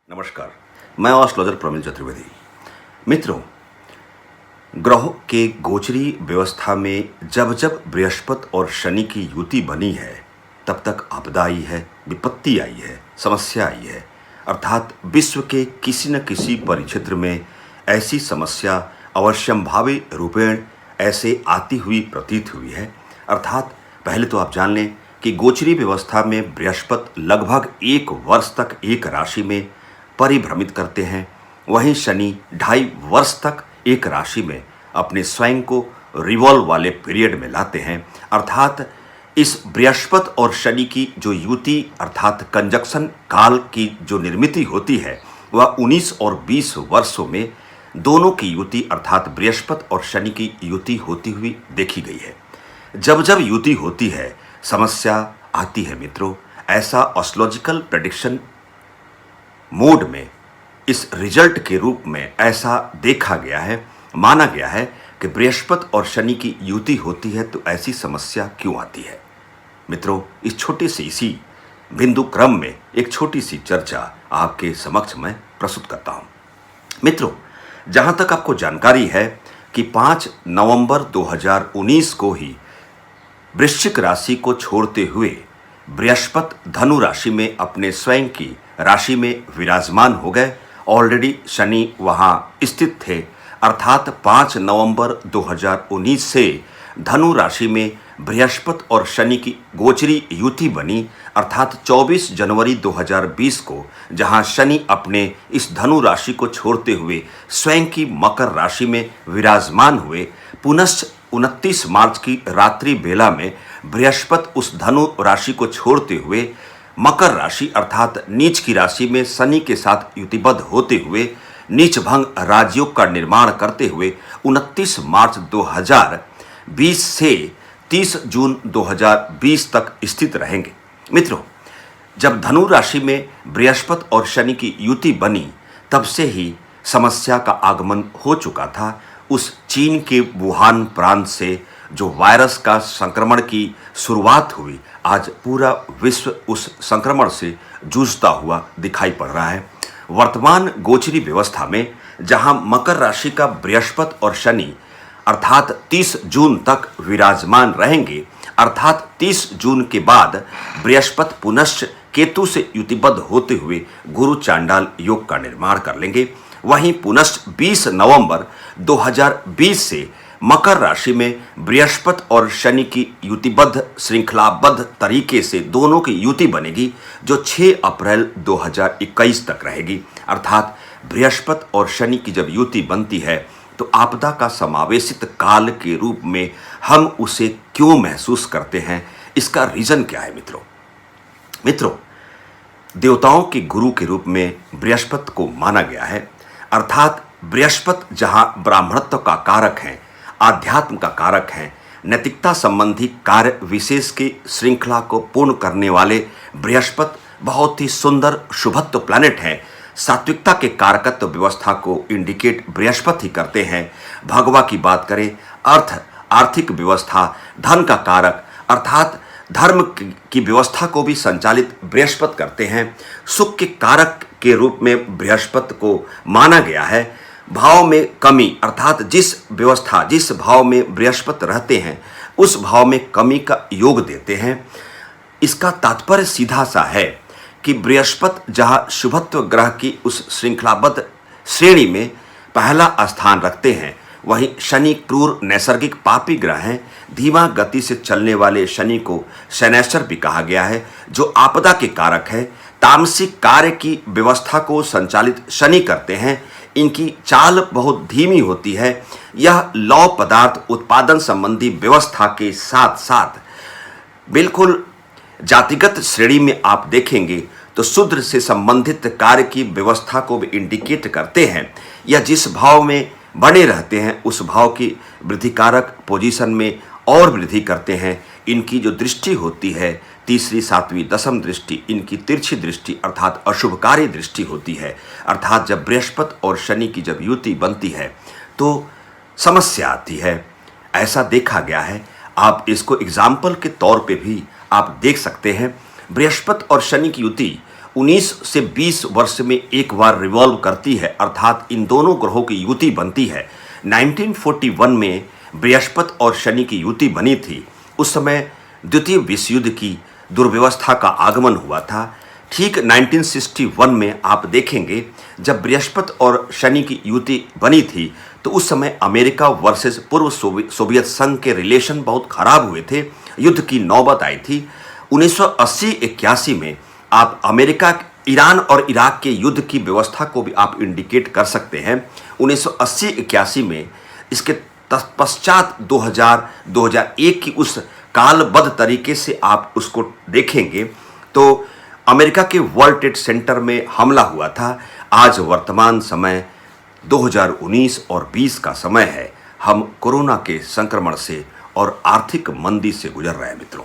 नमस्कार, मैं एस्ट्रोलॉजर प्रमिल चतुर्वेदी। मित्रों, ग्रहों के गोचरी व्यवस्था में जब जब बृहस्पति और शनि की युति बनी है तब तक आपदा आई है, विपत्ति आई है, समस्या आई है। अर्थात विश्व के किसी न किसी परिक्षेत्र में ऐसी समस्या अवश्यंभावी रूपेण ऐसे आती हुई प्रतीत हुई है। अर्थात पहले तो आप जान लें कि गोचरी व्यवस्था में बृहस्पति लगभग 1 वर्ष तक एक राशि में परिभ्रमित करते हैं, वहीं शनि 2.5 वर्ष तक एक राशि में अपने स्वयं को रिवॉल्व वाले पीरियड में लाते हैं। अर्थात इस बृहस्पति और शनि की जो युति अर्थात कंजक्शन काल की जो निर्मिति होती है वह 19 और 20 वर्षों में दोनों की युति अर्थात बृहस्पति और शनि की युति होती हुई देखी गई है। जब जब युति होती है समस्या आती है मित्रों। ऐसा एस्ट्रोलॉजिकल प्रेडिक्शन मोड में इस रिजल्ट के रूप में ऐसा देखा गया है, माना गया है कि बृहस्पति और शनि की युति होती है तो ऐसी समस्या क्यों आती है। मित्रों, इस छोटे से इसी बिंदु क्रम में एक छोटी सी चर्चा आपके समक्ष मैं प्रस्तुत करता हूं। मित्रों, जहां तक आपको जानकारी है कि 5 नवंबर 2019 को ही वृश्चिक राशि को छोड़ते हुए बृहस्पति धनु राशि में अपने स्वयं की राशि में विराजमान हो गए। ऑलरेडी शनि वहां स्थित थे। अर्थात 5 नवंबर 2019 से धनु राशि में बृहस्पति और शनि की गोचरी युति बनी। अर्थात 24 जनवरी 2020 को जहां शनि अपने इस धनु राशि को छोड़ते हुए स्वयं की मकर राशि में विराजमान हुए, पुनश्च 29 मार्च की रात्रि बेला में बृहस्पति उस धनु राशि को छोड़ते हुए मकर राशि अर्थात नीच की राशि में शनि के साथ युतिबद्ध होते हुए नीच भंग राजयोग का निर्माण करते हुए 29 मार्च 2020 से 30 जून 2020 तक स्थित रहेंगे। मित्रों, जब धनु राशि में बृहस्पति और शनि की युति बनी तब से ही समस्या का आगमन हो चुका था। उस चीन के वुहान प्रांत से जो वायरस का संक्रमण की शुरुआत हुई, आज पूरा विश्व उस संक्रमण से जूझता हुआ दिखाई पड़ रहा है। वर्तमान गोचरी व्यवस्था में जहां मकर राशि का बृहस्पति और शनि अर्थात 30 जून तक विराजमान रहेंगे, अर्थात 30 जून के बाद बृहस्पति पुनश्च केतु से युतिबद्ध होते हुए गुरु चांडाल योग का निर्माण कर लेंगे। वहीं पुनश्च 20 नवंबर 2020 से मकर राशि में बृहस्पति और शनि की युतिबद्ध श्रृंखलाबद्ध तरीके से दोनों की युति बनेगी जो 6 अप्रैल 2021 तक रहेगी। अर्थात बृहस्पति और शनि की जब युति बनती है तो आपदा का समावेशित काल के रूप में हम उसे क्यों महसूस करते हैं, इसका रीजन क्या है मित्रों, देवताओं के गुरु के रूप में बृहस्पति को माना गया है। अर्थात बृहस्पति जहां ब्राह्मणत्व का कारक है, आध्यात्म का कारक है, नैतिकता संबंधी कार्य विशेष की श्रृंखला को पूर्ण करने वाले बृहस्पति बहुत ही सुंदर शुभत्व प्लैनेट है। सात्विकता के कारकत्व व्यवस्था को इंडिकेट बृहस्पति ही करते हैं। भगवा की बात करें, आर्थिक व्यवस्था, धन का कारक अर्थात धर्म की व्यवस्था को भी संचालित बृहस्पति करते हैं। सुख के कारक के रूप में बृहस्पति को माना गया है। भाव में कमी अर्थात जिस भाव में बृहस्पति रहते हैं उस भाव में कमी का योग देते हैं। इसका तात्पर्य सीधा सा है कि बृहस्पति जहां शुभत्व ग्रह की उस श्रृंखलाबद्ध श्रेणी में पहला स्थान रखते हैं, वहीं शनि क्रूर नैसर्गिक पापी ग्रह हैं। धीमा गति से चलने वाले शनि को शनैश्चर भी कहा गया है जो आपदा के कारक है। तामसिक कार्य की व्यवस्था को संचालित शनि करते हैं। इनकी चाल बहुत धीमी होती है। यह लौ पदार्थ उत्पादन संबंधी व्यवस्था के साथ साथ बिल्कुल जातिगत श्रेणी में आप देखेंगे तो शूद्र से संबंधित कार्य की व्यवस्था को भी इंडिकेट करते हैं। यह जिस भाव में बने रहते हैं उस भाव की वृद्धिकारक पोजीशन में और वृद्धि करते हैं। इनकी जो दृष्टि होती है, तीसरी, सातवीं, दसम दृष्टि, इनकी तिरछी दृष्टि अर्थात अशुभकारी दृष्टि होती है। अर्थात जब बृहस्पति और शनि की जब युति बनती है तो समस्या आती है, ऐसा देखा गया है। आप इसको एग्जाम्पल के तौर पे भी आप देख सकते हैं। बृहस्पति और शनि की युति 19 से 20 वर्ष में एक बार रिवॉल्व करती है, अर्थात इन दोनों ग्रहों की युति बनती है। 1941 में बृहस्पति और शनि की युति बनी थी। उस समय द्वितीय विश्व युद्ध की दुर्व्यवस्था का आगमन हुआ था। ठीक 1961 में आप देखेंगे जब बृहस्पति और शनि की युति बनी थी तो उस समय अमेरिका वर्सेस पूर्व सोवियत संघ के रिलेशन बहुत खराब हुए थे, युद्ध की नौबत आई थी। 1980-81 में आप अमेरिका, ईरान और इराक के युद्ध की व्यवस्था को भी आप इंडिकेट कर सकते हैं। 1980-81 में इसके पश्चात 2000-2001 की उस कालबद्ध तरीके से आप उसको देखेंगे तो अमेरिका के वर्ल्ड ट्रेड सेंटर में हमला हुआ था। आज वर्तमान समय 2019 और 20 का समय है। हम कोरोना के संक्रमण से और आर्थिक मंदी से गुजर रहे हैं मित्रों।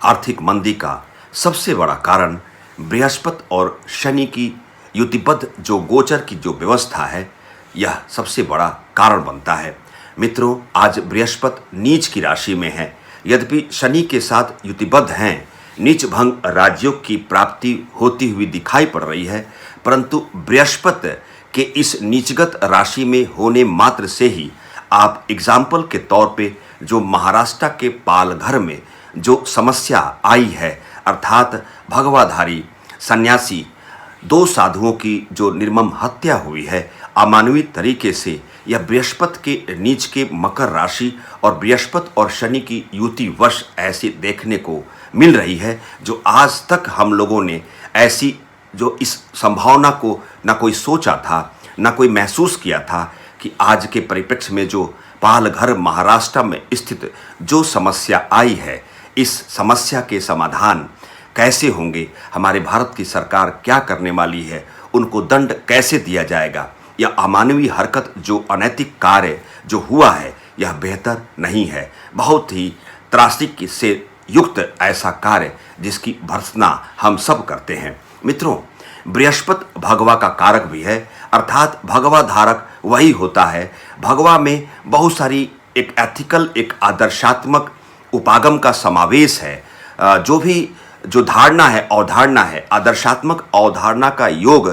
आर्थिक मंदी का सबसे बड़ा कारण बृहस्पति और शनि की युतिबद्ध जो गोचर की जो व्यवस्था है, यह सबसे बड़ा कारण बनता है। मित्रों, आज बृहस्पति नीच की राशि में है, यद्यपि शनि के साथ युतिबद्ध हैं। नीच भंग राज्यों की प्राप्ति होती हुई दिखाई पड़ रही है, परंतु बृहस्पति के इस नीचगत राशि में होने मात्र से ही आप एग्जाम्पल के तौर पे जो महाराष्ट्र के पालघर में जो समस्या आई है, अर्थात भगवाधारी सन्यासी 2 साधुओं की जो निर्मम हत्या हुई है अमानवीय तरीके से, यह बृहस्पति के नीच के मकर राशि और बृहस्पति और शनि की युति वश ऐसे देखने को मिल रही है, जो आज तक हम लोगों ने ऐसी जो इस संभावना को ना कोई सोचा था, ना कोई महसूस किया था कि आज के परिप्रेक्ष्य में जो पालघर महाराष्ट्र में स्थित जो समस्या आई है, इस समस्या के समाधान कैसे होंगे, हमारे भारत की सरकार क्या करने वाली है, उनको दंड कैसे दिया जाएगा, यह अमानवीय हरकत जो अनैतिक कार्य जो हुआ है यह बेहतर नहीं है। बहुत ही त्रासदी से युक्त ऐसा कार्य जिसकी भर्त्सना हम सब करते हैं। मित्रों, बृहस्पति भगवा का कारक भी है, अर्थात भगवा धारक वही होता है। भगवा में बहुत सारी एक एथिकल, एक आदर्शात्मक उपागम का समावेश है। जो धारणा है, अवधारणा है, आदर्शात्मक अवधारणा का योग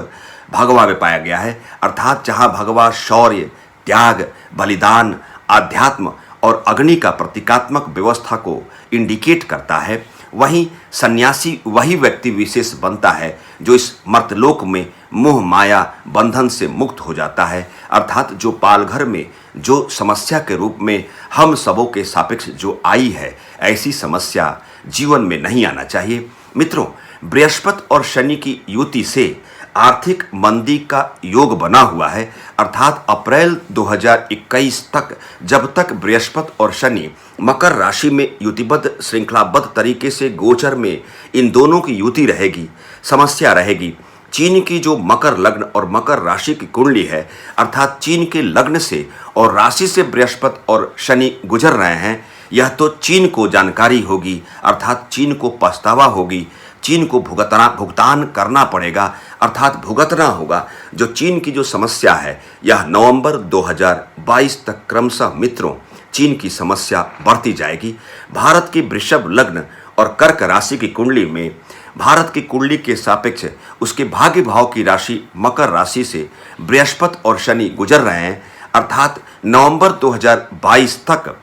भगवा में पाया गया है। अर्थात जहाँ भगवा शौर्य, त्याग, बलिदान, आध्यात्म और अग्नि का प्रतीकात्मक व्यवस्था को इंडिकेट करता है, वहीं सन्यासी वही व्यक्ति विशेष बनता है जो इस मर्तलोक में मोह माया बंधन से मुक्त हो जाता है। अर्थात जो पालघर में जो समस्या के रूप में हम सबों के सापेक्ष जो आई है, ऐसी समस्या जीवन में नहीं आना चाहिए। मित्रों, बृहस्पति और शनि की युति से आर्थिक मंदी का योग बना हुआ है, अर्थात अप्रैल 2021 तक, जब तक बृहस्पति और शनि मकर राशि में युतिबद्ध श्रृंखलाबद्ध तरीके से गोचर में इन दोनों की युति रहेगी, समस्या रहेगी। चीन की जो मकर लग्न और मकर राशि की कुंडली है, अर्थात चीन के लग्न से और राशि से बृहस्पति और शनि गुजर रहे हैं, यह तो चीन को जानकारी होगी, अर्थात चीन को पछतावा होगी, चीन को भुगतान करना पड़ेगा, अर्थात भुगतना होगा। जो चीन की जो समस्या है, यह नवंबर 2022 तक क्रमशः मित्रों चीन की समस्या बढ़ती जाएगी। भारत की वृषभ लग्न और कर्क राशि की कुंडली में भारत की कुंडली के सापेक्ष उसके भाग्य भाव की राशि मकर राशि से बृहस्पति और शनि गुजर रहे हैं, अर्थात नवंबर 2022 तक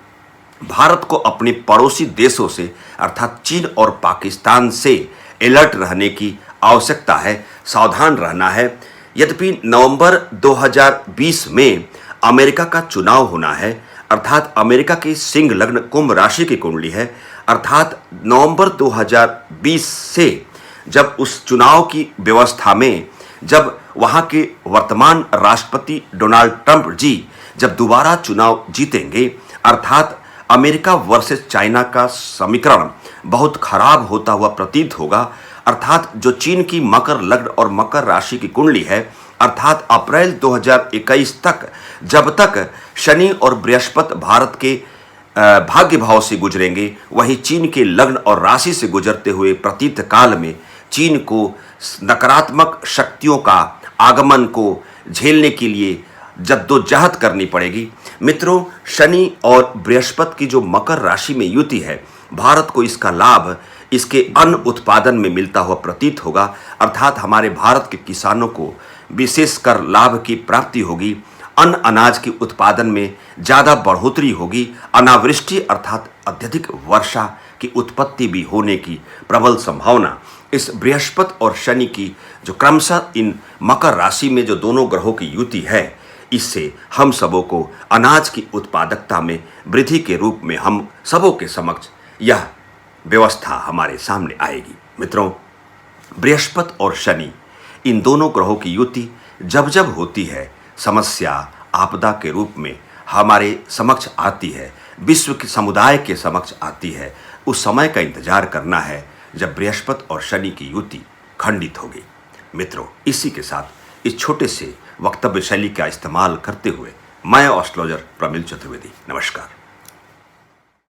भारत को अपने पड़ोसी देशों से अर्थात चीन और पाकिस्तान से अलर्ट रहने की आवश्यकता है, सावधान रहना है। यद्यपि नवंबर 2020 में अमेरिका का चुनाव होना है, अर्थात अमेरिका की सिंह लग्न कुंभ राशि की कुंडली है, अर्थात नवंबर 2020 से जब उस चुनाव की व्यवस्था में जब वहाँ के वर्तमान राष्ट्रपति डोनाल्ड ट्रंप जी जब दोबारा चुनाव जीतेंगे, अर्थात अमेरिका वर्सेस चाइना का समीकरण बहुत खराब होता हुआ प्रतीत होगा। अर्थात जो चीन की मकर लग्न और मकर राशि की कुंडली है, अर्थात अप्रैल 2021 तक, जब तक शनि और बृहस्पति भारत के भाग्य भाव से गुजरेंगे, वहीं चीन के लग्न और राशि से गुजरते हुए प्रतीत काल में चीन को नकारात्मक शक्तियों का आगमन को झेलने के लिए जद्दोजहद करनी पड़ेगी। मित्रों, शनि और बृहस्पति की जो मकर राशि में युति है, भारत को इसका लाभ इसके अन्न उत्पादन में मिलता हुआ प्रतीत होगा, अर्थात हमारे भारत के किसानों को विशेषकर लाभ की प्राप्ति होगी। अन्न अनाज के उत्पादन में ज़्यादा बढ़ोतरी होगी। अनावृष्टि अर्थात अत्यधिक वर्षा की उत्पत्ति भी होने की प्रबल संभावना इस बृहस्पति और शनि की जो क्रमशः इन मकर राशि में जो दोनों ग्रहों की युति है, इससे हम सबों को अनाज की उत्पादकता में वृद्धि के रूप में हम सबों के समक्ष यह व्यवस्था हमारे सामने आएगी। मित्रों, बृहस्पति और शनि इन दोनों ग्रहों की युति जब जब होती है, समस्या आपदा के रूप में हमारे समक्ष आती है, विश्व के समुदाय के समक्ष आती है। उस समय का इंतजार करना है जब बृहस्पति और शनि की युति खंडित होगी। मित्रों, इसी के साथ इस छोटे से वक्तव्य शैली का इस्तेमाल करते हुए मैं एस्ट्रोलॉजर प्रमिल चतुर्वेदी, नमस्कार।